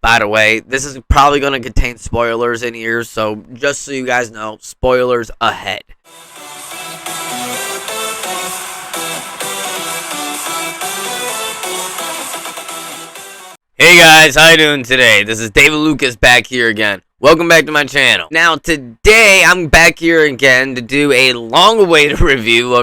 by the way, this is probably going to contain spoilers in here, so just so you guys know, spoilers ahead. Hey guys, how you doing today? This is David Lucas back here again. Welcome back to my channel. Now today I'm back here again to do a long-awaited review,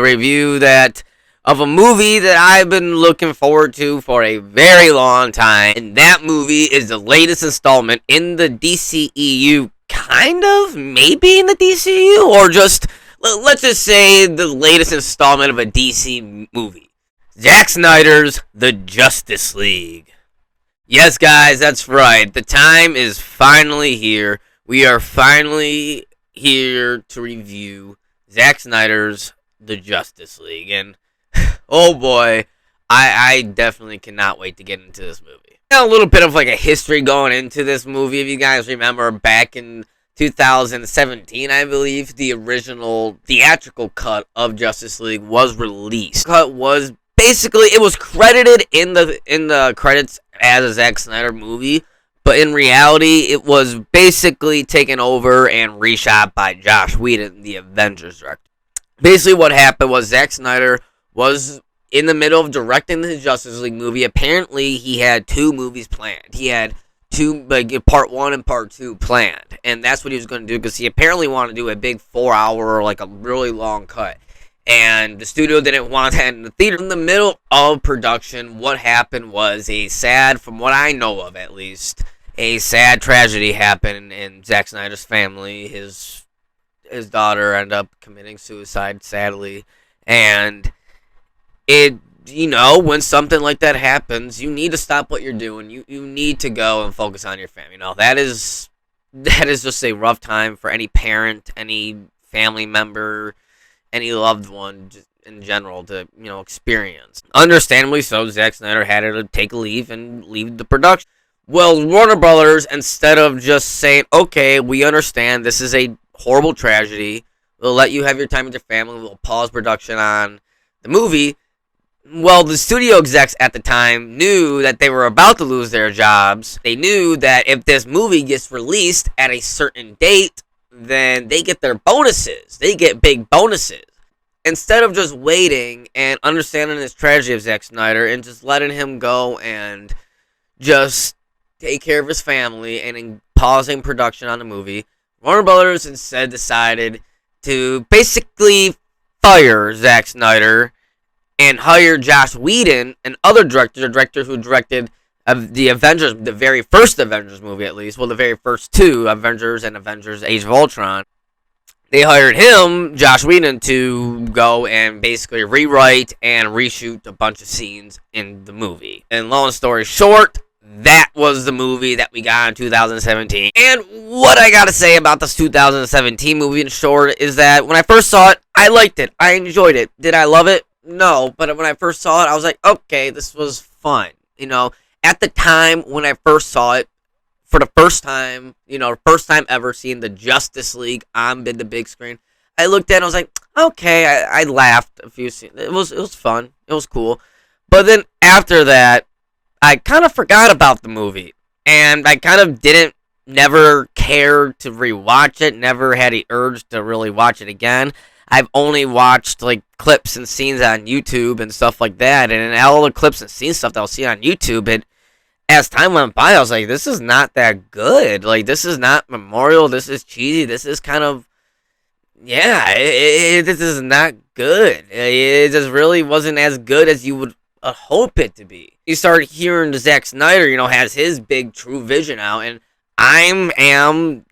of a movie that I've been looking forward to for a very long time, and that movie is the latest installment in the DCEU, kind of, maybe in the DCEU, or just, let's just say the latest installment of a DC movie. Zack Snyder's The Justice League. Yes, guys, that's right. The time is finally here. We are finally here to review Zack Snyder's The Justice League, and oh boy, I definitely cannot wait to get into this movie. Now, a little bit of like a history going into this movie. If you guys remember, back in 2017, I believe, the original theatrical cut of Justice League was released. The cut was basically, it was credited in the credits as a Zack Snyder movie, but in reality, it was basically taken over and reshot by Joss Whedon, the Avengers director. Basically, what happened was Zack Snyder was in the middle of directing the Justice League movie. Apparently, he had two movies planned. He had two, like, part 1 and part 2 planned, and that's what he was going to do, because he apparently wanted to do a big 4-hour, like a really long cut. And the studio didn't want that in the theater. In the middle of production, what happened was from what I know of at least, a sad tragedy happened in Zack Snyder's family. His daughter ended up committing suicide, sadly. And when something like that happens, you need to stop what you're doing. You need to go and focus on your family. That is just a rough time for any parent, any family member, any loved one in general to, experience. Understandably so, Zack Snyder had to take a leave and leave the production. Well, Warner Brothers, instead of just saying, okay, we understand this is a horrible tragedy, we'll let you have your time with your family, we'll pause production on the movie. Well, the studio execs at the time knew that they were about to lose their jobs. They knew that if this movie gets released at a certain date, then they get their bonuses. They get big bonuses. Instead of just waiting and understanding this tragedy of Zack Snyder and just letting him go and just take care of his family and pausing production on the movie, Warner Brothers instead decided to basically fire Zack Snyder and hire Joss Whedon, and other director who directed the Avengers, the very first Avengers movie at least, well, the very first two, Avengers and Avengers Age of Ultron. They hired him, Joss Whedon, to go and basically rewrite and reshoot a bunch of scenes in the movie. And long story short, that was the movie that we got in 2017. And what I gotta say about this 2017 movie in short is that when I first saw it, I liked it. I enjoyed it. Did I love it? No, but when I first saw it, I was like, okay, this was fun. At the time when I first saw it, for the first time, first time ever seeing the Justice League on the big screen, I looked at it and I was like, okay, I laughed a few scenes. It was fun. It was cool. But then after that, I kind of forgot about the movie. And I kind of never cared to rewatch it, never had the urge to really watch it again. I've only watched, like, clips and scenes on YouTube and stuff like that, and in all the clips and scenes stuff that I'll see on YouTube, and as time went by, I was like, this is not that good. Like, this is not memorial, this is cheesy, this is kind of, this is not good. It just really wasn't as good as you would hope it to be. You start hearing Zack Snyder, has his big True Vision out, and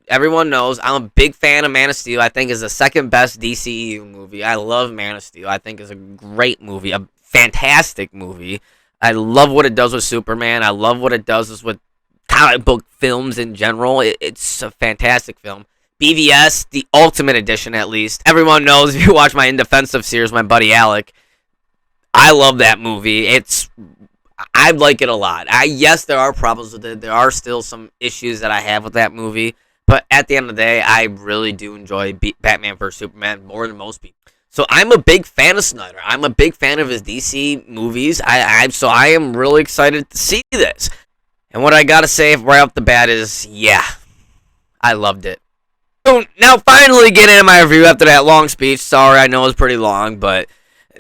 everyone knows, I'm a big fan of Man of Steel. I think is the second best DCEU movie. I love Man of Steel. I think it's a great movie, a fantastic movie. I love what it does with Superman. I love what it does with comic book films in general. It's a fantastic film. BVS, the Ultimate Edition at least. Everyone knows, if you watch my In Defensive series, my buddy Alec, I love that movie. I like it a lot. Yes, there are problems with it. There are still some issues that I have with that movie. But at the end of the day, I really do enjoy Batman vs. Superman more than most people. So I'm a big fan of Snyder. I'm a big fan of his DC movies. So I am really excited to see this. And what I gotta say right off the bat is, yeah, I loved it. So now finally getting into my review after that long speech. Sorry, I know it was pretty long, but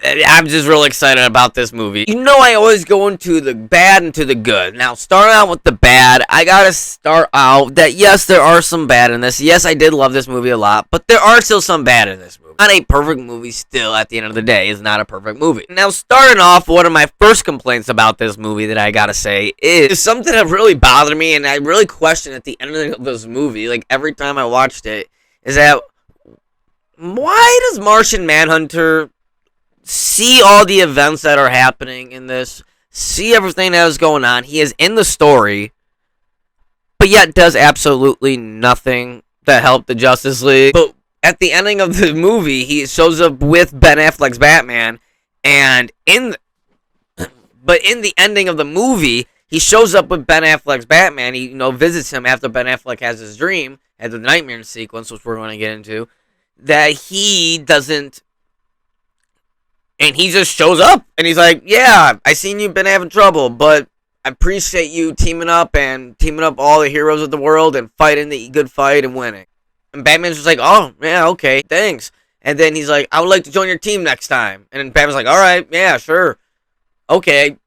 I'm just really excited about this movie. You know, I always go into the bad and to the good. Now, starting out with the bad, I gotta start out that yes, there are some bad in this. Yes, I did love this movie a lot, but there are still some bad in this movie. Not a perfect movie still, at the end of the day, is not a perfect movie. Now, starting off, one of my first complaints about this movie that I gotta say is something that really bothered me, and I really questioned at the end of this movie, like every time I watched it, is that why does Martian Manhunter see all the events that are happening in this, see everything that is going on? He is in the story, but yet does absolutely nothing to help the Justice League. But at the ending of the movie, he shows up with Ben Affleck's Batman, and in the ending of the movie, he shows up with Ben Affleck's Batman. He, visits him after Ben Affleck has his dream, at the nightmare sequence, which we're going to get into, that he doesn't, and he just shows up, and he's like, yeah, I seen you've been having trouble, but I appreciate you teaming up all the heroes of the world and fighting the good fight and winning. And Batman's just like, oh, yeah, okay, thanks. And then he's like, I would like to join your team next time. And then Batman's like, all right, yeah, sure. Okay.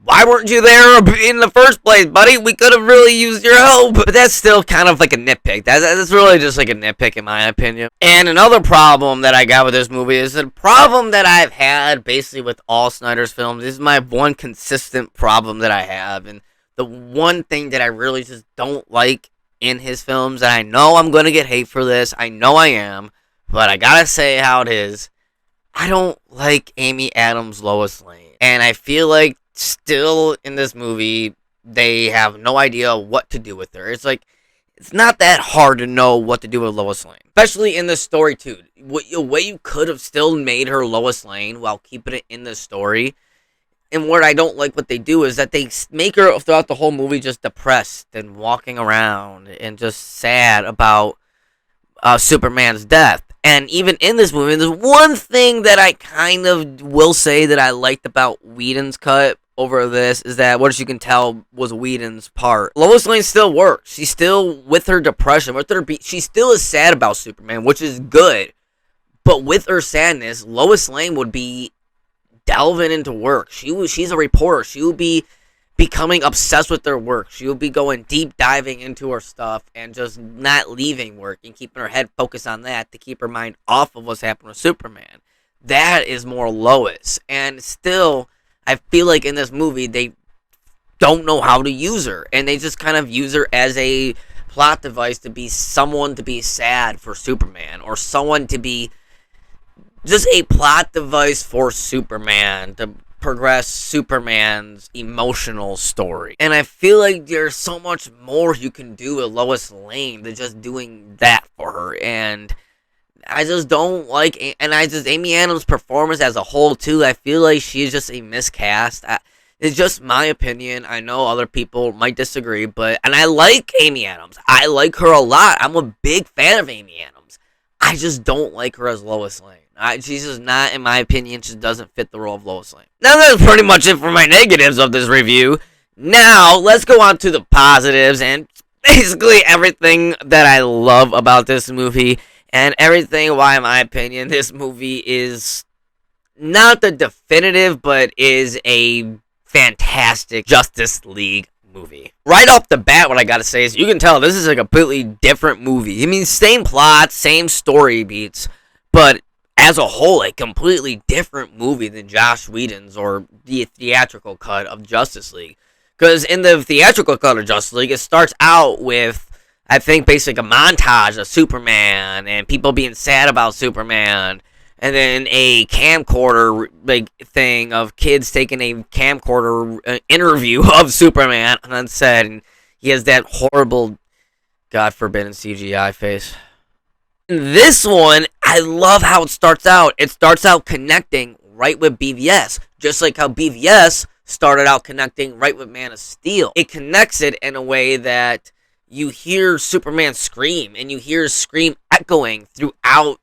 Why weren't you there in the first place, buddy? We could have really used your help. But that's still kind of like a nitpick. That's really just like a nitpick in my opinion. And another problem that I got with this movie is the problem that I've had basically with all Snyder's films. This is my one consistent problem that I have. And the one thing that I really just don't like in his films, and I know I'm going to get hate for this. I know I am. But I gotta say how it is. I don't like Amy Adams' Lois Lane. And I feel like still in this movie, they have no idea what to do with her. It's like, it's not that hard to know what to do with Lois Lane. Especially in this story, too. The way you could have still made her Lois Lane while keeping it in the story. And what I don't like what they do is that they make her throughout the whole movie just depressed and walking around and just sad about Superman's death. And even in this movie, there's one thing that I kind of will say that I liked about Whedon's cut over this is that, what you can tell was Whedon's part. Lois Lane still works. She's still, with her depression, she still is sad about Superman, which is good. But with her sadness, Lois Lane would be delving into work. She's a reporter. She would be becoming obsessed with their work. She would be going deep diving into her stuff and just not leaving work and keeping her head focused on that to keep her mind off of what's happening with Superman. That is more Lois. And still, I feel like in this movie, they don't know how to use her. And they just kind of use her as a plot device to be someone to be sad for Superman. Or someone to be just a plot device for Superman to progress Superman's emotional story. And I feel like there's so much more you can do with Lois Lane than just doing that for her. And I just don't like, Amy Adams' performance as a whole too, I feel like she's just a miscast. It's just my opinion. I know other people might disagree, and I like Amy Adams. I like her a lot. I'm a big fan of Amy Adams. I just don't like her as Lois Lane. She's just not, in my opinion, she doesn't fit the role of Lois Lane. Now that's pretty much it for my negatives of this review. Now, let's go on to the positives and basically everything that I love about this movie and everything why, in my opinion, this movie is not the definitive, but is a fantastic Justice League movie. Right off the bat, what I gotta say is you can tell this is a completely different movie. I mean, same plot, same story beats, but as a whole, a completely different movie than Joss Whedon's or the theatrical cut of Justice League. Because in the theatrical cut of Justice League, it starts out with, I think, basically a montage of Superman and people being sad about Superman. And then a camcorder thing of kids taking a camcorder interview of Superman on set. And he has that horrible, God forbidden CGI face. This one, I love how it starts out. It starts out connecting right with BVS, just like how BVS started out connecting right with Man of Steel. It connects it in a way that you hear Superman scream, and you hear his scream echoing throughout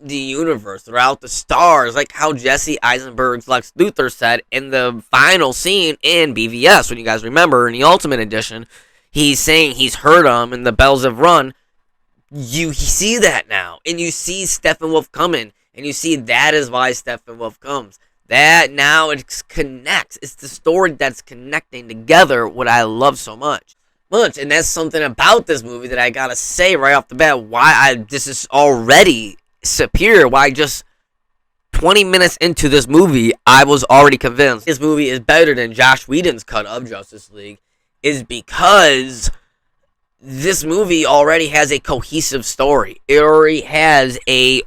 the universe, throughout the stars, like how Jesse Eisenberg's Lex Luthor said in the final scene in BVS, when you guys remember in the Ultimate Edition, he's saying he's heard them and the bells have run. You see that now, and you see Steppenwolf coming, and you see that is why Steppenwolf comes. That now it connects. It's the story that's connecting together, what I love so much. And that's something about this movie that I gotta say right off the bat, why this is already superior, why just 20 minutes into this movie, I was already convinced this movie is better than Joss Whedon's cut of Justice League, is because this movie already has a cohesive story. It already has a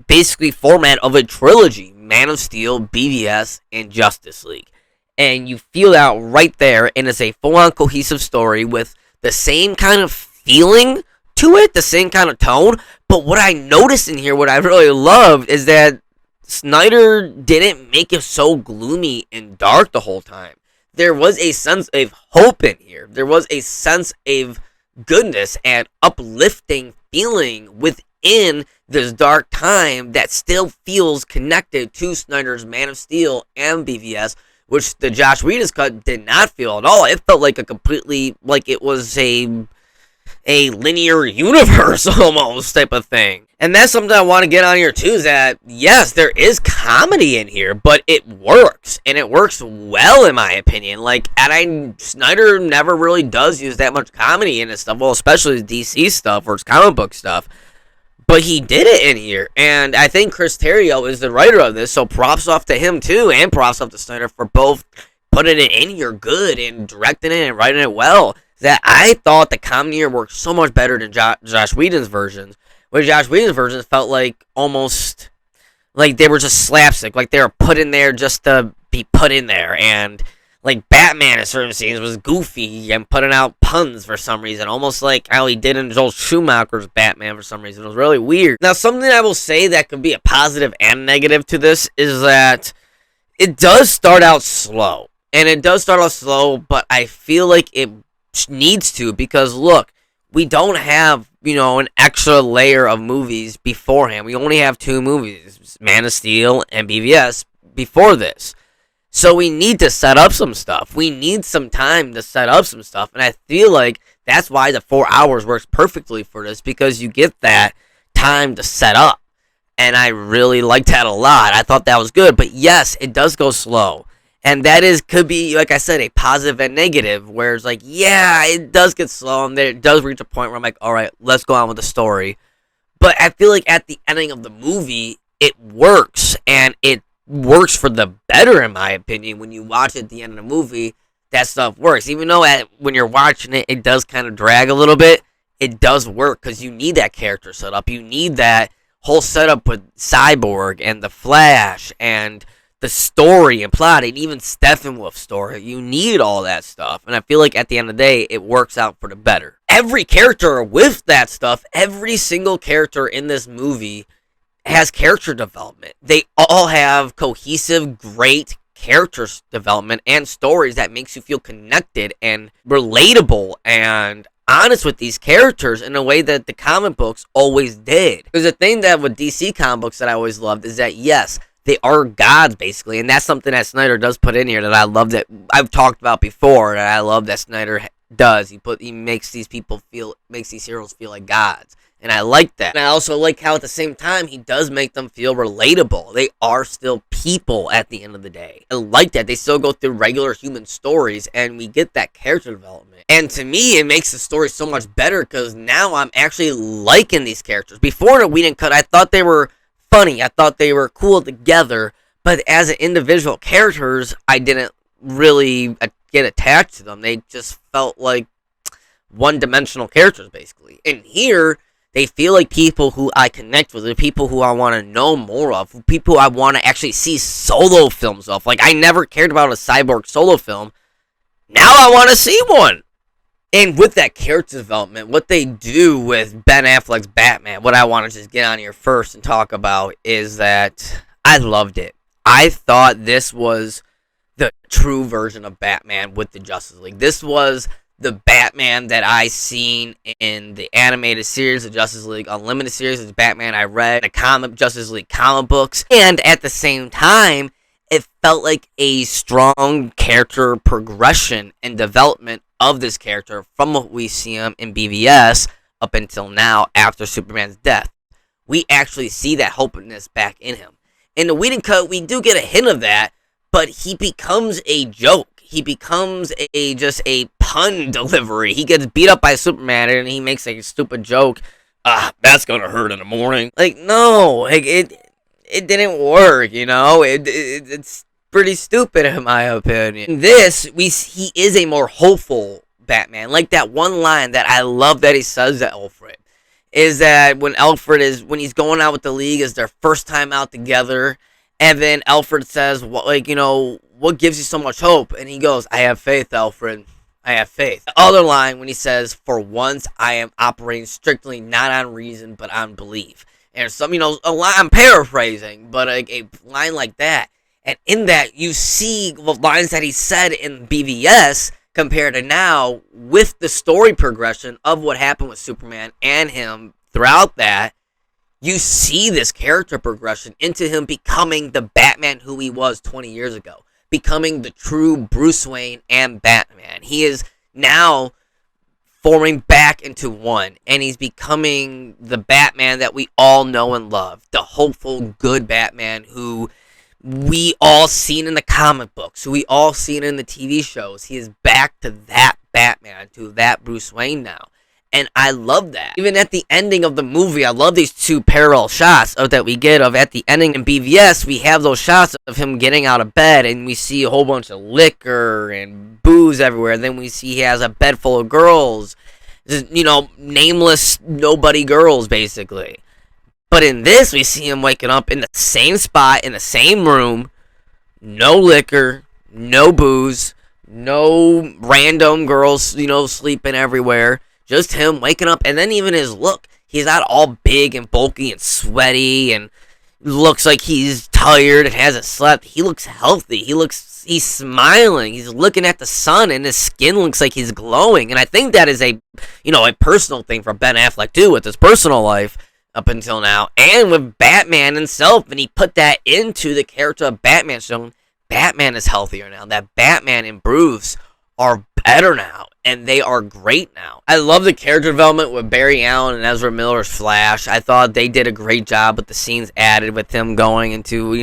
basically format of a trilogy: Man of Steel, BVS, and Justice League. And you feel that right there, and it's a full-on cohesive story with the same kind of feeling to it, the same kind of tone. But what I noticed in here, what I really loved, is that Snyder didn't make it so gloomy and dark the whole time. There was a sense of hope in here. There was a sense of goodness and uplifting feeling within this dark time that still feels connected to Snyder's Man of Steel and BVS, which the Joss Whedon's cut did not feel at all. It felt like like it was a linear universe almost type of thing. And that's something I want to get on here too, is that yes, there is comedy in here, but it works, and it works well in my opinion. Snyder never really does use that much comedy in his stuff, well, especially his DC stuff or his comic book stuff. But he did it in here, and I think Chris Terrio is the writer of this, so props off to him too, and props off to Snyder for both putting it in here good and directing it and writing it well. That I thought the comedy here worked so much better than Joss Whedon's versions. Where Joss Whedon's versions felt like almost like they were just slapstick, like they were put in there just to be put in there, and like Batman in certain scenes was goofy and putting out puns for some reason, almost like how he did in Joel Schumacher's Batman for some reason. It was really weird. Now, something I will say that could be a positive and negative to this is that it does start out slow. And it does start out slow, but I feel like it needs to, because look, we don't have, an extra layer of movies beforehand. We only have 2 movies, Man of Steel and BVS, before this. So we need to set up some stuff. We need some time to set up some stuff. And I feel like that's why the 4 hours works perfectly for this, because you get that time to set up. And I really liked that a lot. I thought that was good. But yes, it does go slow. And that could be, like I said, a positive and negative, where it's like, yeah, it does get slow, and then it does reach a point where I'm like, all right, let's go on with the story. But I feel like at the ending of the movie, it works, and it works for the better, in my opinion. When you watch it at the end of the movie, that stuff works. Even though when you're watching it, it does kind of drag a little bit, it does work, because you need that character set up. You need that whole setup with Cyborg and the Flash and the story and plot, and even Steppenwolf's story. You need all that stuff, and I feel like at the end of the day, it works out for the better. Every character with that stuff, every single character in this movie has character development. They all have cohesive, great character development and stories that makes you feel connected and relatable and honest with these characters in a way that the comic books always did. Because the thing that with DC comic books that I always loved is that, yes, they are gods, basically, and that's something that Snyder does put in here that I love, that I've talked about before, and I love that Snyder does. He makes these heroes feel like gods, and I like that. And I also like how at the same time he does make them feel relatable. They are still people at the end of the day. I like that. They still go through regular human stories, and we get that character development. And to me, it makes the story so much better, because now I'm actually liking these characters. Before the Whedon cut, I thought they were funny, I thought they were cool together, but as individual characters, I didn't really get attached to them. They just felt like one-dimensional characters, basically. And here, they feel like people who I connect with, the people who I want to know more of, people I want to actually see solo films of. Like, I never cared about a Cyborg solo film. Now I want to see one. And with that character development, what they do with Ben Affleck's Batman, what I want to just get on here first and talk about is that I loved it. I thought this was the true version of Batman with the Justice League. This was the Batman that I seen in the animated series, the Justice League Unlimited series, the Batman I read, the Justice League comic books, and at the same time, it felt like a strong character progression and development of this character from what we see him in BVS up until now after Superman's death. We actually see that hopefulness back in him. In the Whedon cut, we do get a hint of that, but he becomes a joke. He becomes just a pun delivery. He gets beat up by Superman and he makes a stupid joke. That's gonna hurt in the morning. Like, no, like it didn't work, you know? It's pretty stupid in my opinion. In this, he is a more hopeful Batman. Like that one line that I love that he says to Alfred is that when he's going out with the League, is their first time out together, and then Alfred says, what gives you so much hope? And he goes, I have faith, Alfred. I have faith. The other line when he says, for once I am operating strictly not on reason but on belief. And some, a line, I'm paraphrasing, but a line like that. And in that, you see the lines that he said in BVS compared to now with the story progression of what happened with Superman and him throughout that. You see this character progression into him becoming the Batman who he was 20 years ago. Becoming the true Bruce Wayne and Batman. He is now forming back into one. And he's becoming the Batman that we all know and love. The hopeful, good Batman who we all seen in the comic books. Who we all seen in the TV shows. He is back to that Batman. To that Bruce Wayne now. And I love that. Even at the ending of the movie, I love these two parallel shots that we get of at the ending in BVS. We have those shots of him getting out of bed, and we see a whole bunch of liquor and booze everywhere. And then we see he has a bed full of girls, nameless nobody girls, basically. But in this, we see him waking up in the same spot, in the same room, no liquor, no booze, no random girls, sleeping everywhere. Just him waking up, and then even his look. He's not all big and bulky and sweaty and looks like he's tired and hasn't slept. He looks healthy. He's smiling. He's looking at the sun, and his skin looks like he's glowing. And I think that is a personal thing for Ben Affleck, too, with his personal life up until now. And with Batman himself, and he put that into the character of Batman, showing Batman is healthier now. That Batman and Bruce are better now, and they are great now. I love the character development with Barry Allen and Ezra Miller's Flash. I thought they did a great job with the scenes added with him going into,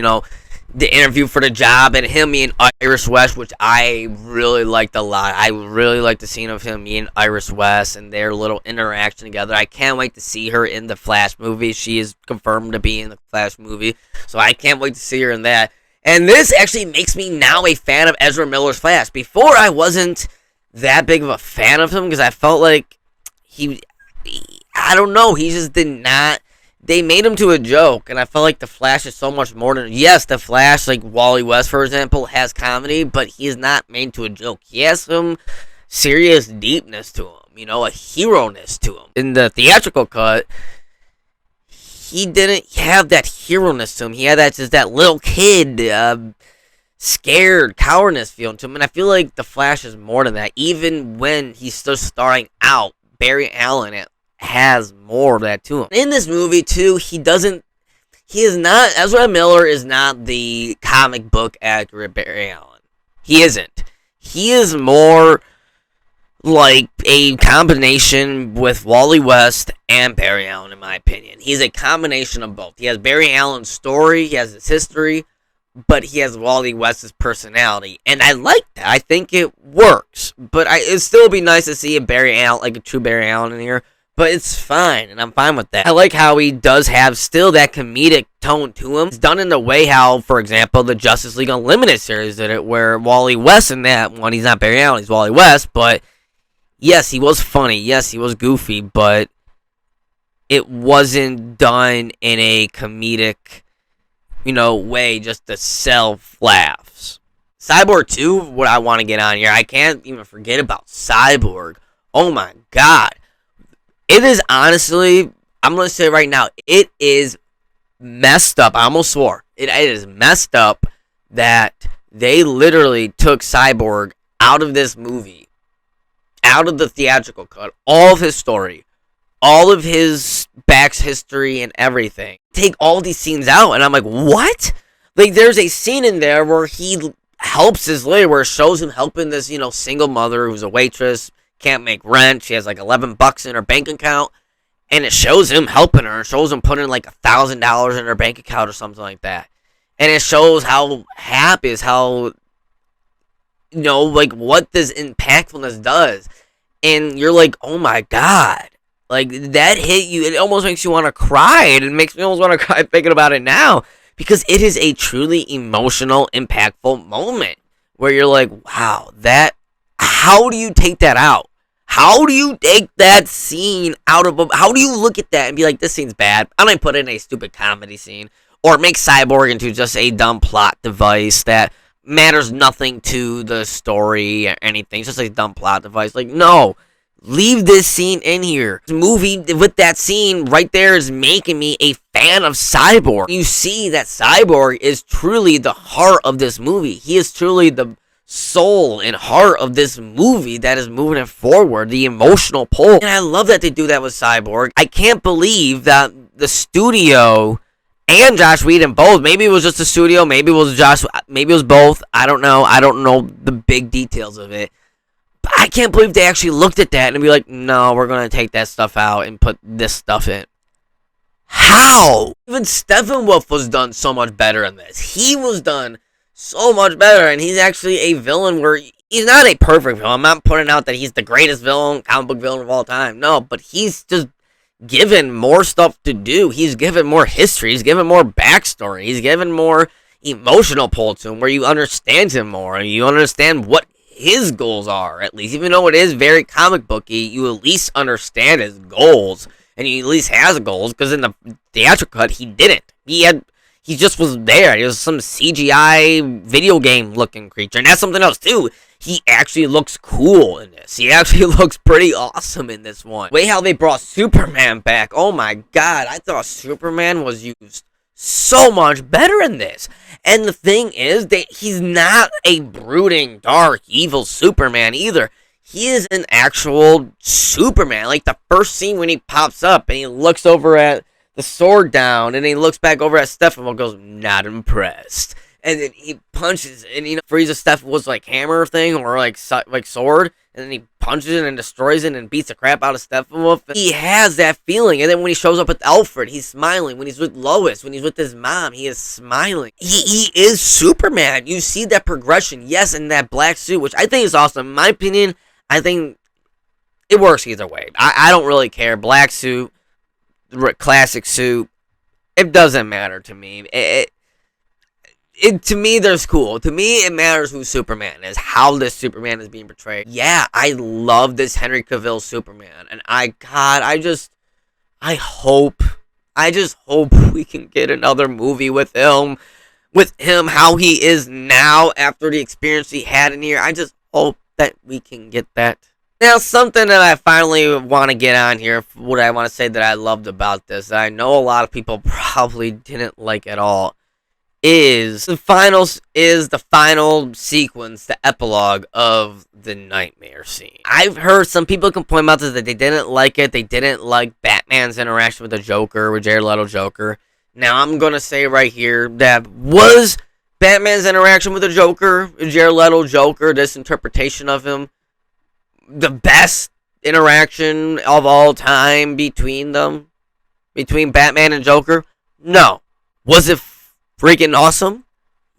the interview for the job, and him meeting Iris West, which I really liked a lot. I really liked the scene of him meeting Iris West and their little interaction together. I can't wait to see her in the Flash movie. She is confirmed to be in the Flash movie, so I can't wait to see her in that. And this actually makes me now a fan of Ezra Miller's Flash. Before, I wasn't that big of a fan of him because I felt like I don't know, he just did not. They made him to a joke, and I felt like the Flash is so much more than. Yes, the Flash, like Wally West, for example, has comedy, but he is not made to a joke. He has some serious deepness to him, a hero-ness to him. In the theatrical cut, he didn't have that hero-ness to him. He had that little kid, scared, cowardness feeling to him. And I feel like the Flash is more than that. Even when he's still starting out, Barry Allen has more of that to him. In this movie, too, Ezra Miller is not the comic book accurate Barry Allen. He isn't. He is more like a combination with Wally West and Barry Allen, in my opinion. He's a combination of both. He has Barry Allen's story, he has his history, but he has Wally West's personality. And I like that. I think it works. But it'd still be nice to see a Barry Allen, like a true Barry Allen in here. But it's fine, and I'm fine with that. I like how he does have still that comedic tone to him. It's done in the way how, for example, the Justice League Unlimited series did it, where Wally West in that one, he's not Barry Allen, he's Wally West, but yes, he was funny, yes, he was goofy, but it wasn't done in a comedic, way just to sell laughs. Cyborg 2, what I want to get on here, I can't even forget about Cyborg. Oh my god. It is honestly, I'm going to say right now, it is messed up. I almost swore. It is messed up that they literally took Cyborg out of this movie out of the theatrical cut all of his story, all of his back's history and everything. Take all these scenes out, and I'm like, what? Like, there's a scene in there where he helps his lady, where it shows him helping this, single mother who's a waitress, can't make rent, she has like $11 in her bank account, and it shows him helping her. It shows him putting like $1,000 in her bank account or something like that. And it shows how happy is, how, like what this impactfulness does. And you're like, oh my God. Like, that hit you. It almost makes you want to cry. It makes me almost want to cry thinking about it now. Because it is a truly emotional, impactful moment. Where you're like, wow, how do you take that out? How do you take that scene out of how do you look at that and be like, this scene's bad, I'm going to put in a stupid comedy scene, or make Cyborg into just a dumb plot device that matters nothing to the story or anything, it's just a dumb plot device. Like, no, leave this scene in here. This movie with that scene right there is making me a fan of Cyborg. You see that Cyborg is truly the heart of this movie. He is truly the soul and heart of this movie that is moving it forward, the emotional pull. And I love that they do that with Cyborg. I can't believe that the studio and Joss Whedon both, maybe it was just the studio, maybe it was both, I don't know the big details of it, but I can't believe they actually looked at that and be like, no, we're gonna take that stuff out and put this stuff in. How? Even Steppenwolf was done so much better in this. He was done so much better, and he's actually a villain where he's not a perfect villain. I'm not putting out that he's the greatest villain, comic book villain of all time. No, but he's just given more stuff to do. He's given more history. He's given more backstory. He's given more emotional pull to him, where you understand him more, and you understand what his goals are, at least. Even though it is very comic booky, you at least understand his goals, and he at least has goals, because in the theatrical cut, he didn't. He just was there. He was some CGI video game looking creature. And that's something else too. He actually looks cool in this. He actually looks pretty awesome in this one. The way how they brought Superman back. Oh my God. I thought Superman was used so much better in this. And the thing is that he's not a brooding, dark, evil Superman either. He is an actual Superman. Like the first scene when he pops up and he looks over at the sword down, and he looks back over at Steppenwolf and goes, not impressed. And then he punches, and freezes Steppenwolf's like hammer thing, or like sword, and then he punches it and destroys it and beats the crap out of Steppenwolf. He has that feeling, and then when he shows up with Alfred, he's smiling. When he's with Lois, when he's with his mom, he is smiling. He is Superman. You see that progression, yes, in that black suit, which I think is awesome. In my opinion, I think it works either way. I don't really care. Black suit, classic suit, it doesn't matter to me. To me, there's cool. To me, it matters who Superman is, how this Superman is being portrayed. Yeah, I love this Henry Cavill Superman, and I hope we can get another movie with him, how he is now after the experience he had in here. I just hope that we can get that. Now, something that I finally want to get on here, what I want to say that I loved about this, that I know a lot of people probably didn't like at all, is the final sequence, the epilogue of the nightmare scene. I've heard some people complain about this, that they didn't like it. They didn't like Batman's interaction with the Joker, with Jared Leto Joker. Now, I'm going to say right here that was Batman's interaction with the Joker, Jared Leto Joker, this interpretation of him, the best interaction of all time between them, between Batman and Joker? No. Was it freaking awesome?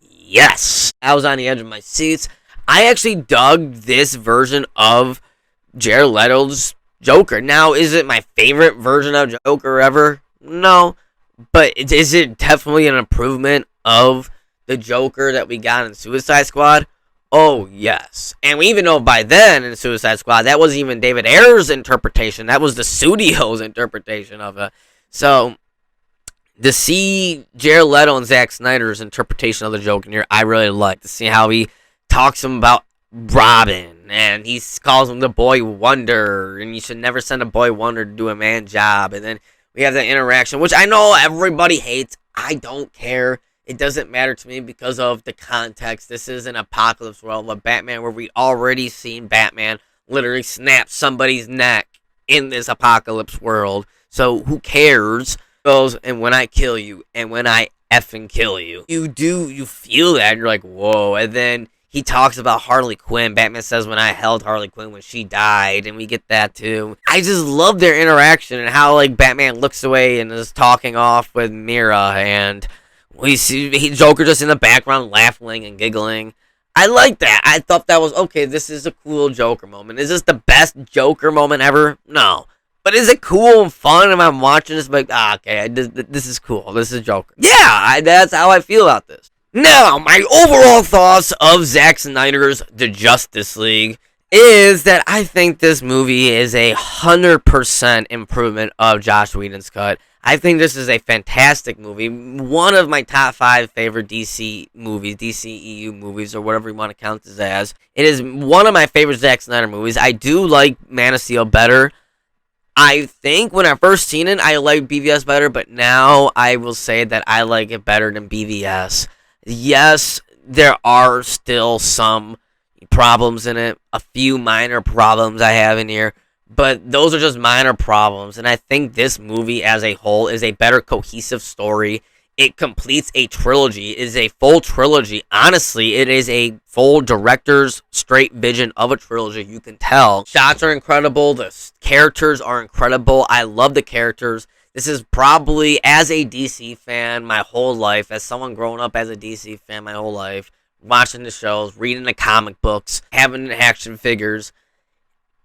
Yes. I was on the edge of my seats. I actually dug this version of Jared Leto's Joker. Now, is it my favorite version of Joker ever? No. But is it definitely an improvement of the Joker that we got in Suicide Squad? Oh, yes. And we even know by then in Suicide Squad, that wasn't even David Ayer's interpretation. That was the studio's interpretation of it. So, to see Jared Leto and Zack Snyder's interpretation of the Joker here, I really like. To see how he talks about Robin, and he calls him the Boy Wonder, and you should never send a Boy Wonder to do a man job. And then we have that interaction, which I know everybody hates. I don't care. It doesn't matter to me because of the context. This is an apocalypse world of Batman where we already seen Batman literally snap somebody's neck in this apocalypse world. So who cares? Goes, and when I kill you, and when I effing kill you, you feel that, you're like, whoa. And then he talks about Harley Quinn. Batman says, when I held Harley Quinn when she died, and we get that too. I just love their interaction and how, like, Batman looks away and is talking off with Mira, and we see Joker just in the background laughing and giggling. I like that. I thought that was, okay, this is a cool Joker moment. Is this the best Joker moment ever? No. But is it cool and fun? If I'm watching this, like, okay, this is cool. This is Joker. Yeah, that's how I feel about this. Now, my overall thoughts of Zack Snyder's The Justice League is that I think this movie is 100% improvement of Joss Whedon's cut. I think this is a fantastic movie. One of my top 5 favorite DC movies, DCEU movies, or whatever you want to count this as. It is one of my favorite Zack Snyder movies. I do like Man of Steel better. I think when I first seen it, I liked BVS better, but now I will say that I like it better than BVS. Yes, there are still some problems in it, a few minor problems I have in here, but those are just minor problems, and I think this movie as a whole is a better cohesive story. It completes a trilogy. It is a full trilogy. Honestly, it is a full director's straight vision of a trilogy. You can tell. Shots are incredible. The characters are incredible. I love the characters. This is probably, as a DC fan my whole life, as someone growing up as a DC fan my whole life, watching the shows, reading the comic books, having action figures,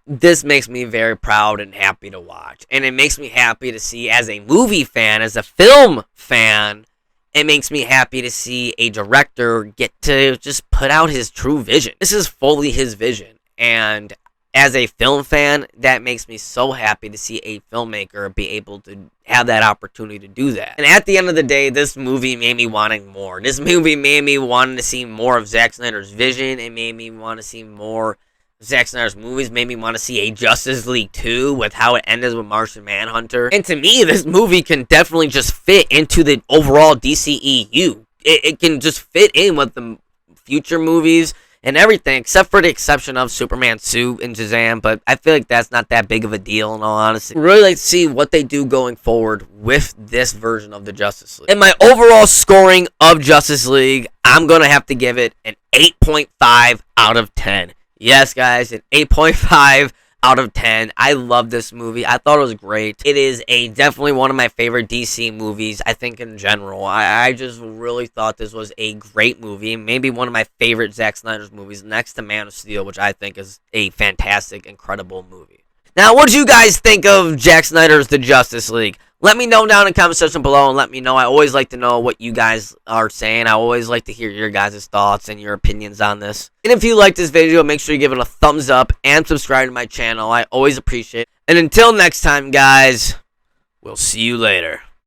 this makes me very proud and happy to watch. And it makes me happy to see, as a movie fan, as a film fan, it makes me happy to see a director get to just put out his true vision. This is fully his vision. And as a film fan, that makes me so happy to see a filmmaker be able to have that opportunity to do that. And at the end of the day, this movie made me wanting more. This movie made me wanting to see more of Zack Snyder's vision. It made me want to see more Zack Snyder's movies. Made me want to see a Justice League 2 with how it ended with Martian Manhunter. And to me, this movie can definitely just fit into the overall DCEU. It can just fit in with the future movies and everything, except for the exception of Superman suit and Shazam, but I feel like that's not that big of a deal in all honesty. Really like to see what they do going forward with this version of the Justice League. In my overall scoring of Justice League, I'm going to have to give it an 8.5 out of 10. Yes, guys, an 8.5 out of 10. I love this movie. I thought it was great. It is definitely one of my favorite DC movies, I think, in general. I just really thought this was a great movie. Maybe one of my favorite Zack Snyder's movies, next to Man of Steel, which I think is a fantastic, incredible movie. Now, what do you guys think of Zack Snyder's The Justice League? Let me know down in the comment section below, and let me know. I always like to know what you guys are saying. I always like to hear your guys' thoughts and your opinions on this. And if you like this video, make sure you give it a thumbs up and subscribe to my channel. I always appreciate it. And until next time, guys, we'll see you later.